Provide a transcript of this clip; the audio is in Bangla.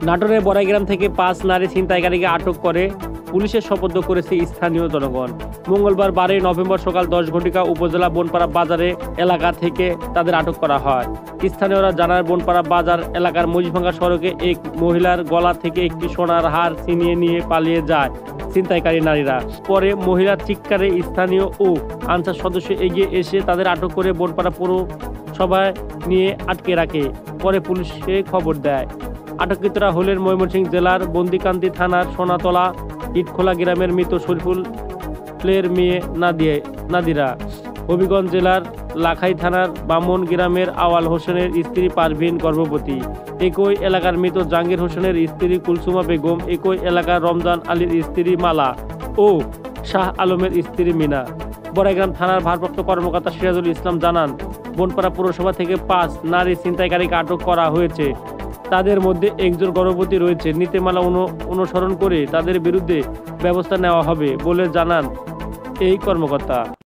নাটোরের বড়াইগ্রাম থেকে 5 নারী ছিনতাইকারীকে আটক করে পুলিশের সোপর্দ করেছে স্থানীয় জনগণ। মঙ্গলবার 12 নভেম্বর সকাল 10 ঘটিকা উপজেলা বনপাড়া বাজারে এলাকা থেকে তাদের আটক করা হয়। স্থানীয়রা জানায়, বনপাড়া বাজার এলাকার মহিষভাঙ্গা সড়কে এক মহিলার গলা থেকে একটি সোনার হার ছিনিয়ে নিয়ে পালিয়ে যায় ছিনতাইকারী নারীরা। পরে মহিলার চিৎকারে স্থানীয় ও আনসার সদস্য এগিয়ে এসে তাদের আটক করে বনপাড়া পৌরসভায় নিয়ে আটকে রাখে। পরে পুলিশে খবর দেয়। আটককৃতরা হলেন ময়মনসিংহ জেলার বন্দিকান্দি থানার সোনাতলা ইটখোলা গ্রামের মৃত শরীফুলের মেয়ে নাদিরা, হবিগঞ্জ জেলার লাখাই থানার বামন গ্রামের আওয়াল হোসেনের স্ত্রী পারভিন গর্ভবতী, একই এলাকার মৃত জাহাঙ্গীর হোসেনের স্ত্রী কুলসুমা বেগম, একই এলাকার রমজান আলীর স্ত্রী মালা ও শাহ আলমের স্ত্রী মিনা। বড়াইগ্রাম থানার ভারপ্রাপ্ত কর্মকর্তা সিরাজুল ইসলাম জানান, বনপাড়া পৌরসভা থেকে 5 নারী ছিনতাইকারীকে আটক করা হয়েছে। তাদের মধ্যে একজন গর্ভবতী রয়েছে। নীতিমালা অনুসরণ করে তাদের বিরুদ্ধে ব্যবস্থা নেওয়া হবে বলে জানান এই কর্মকর্তা।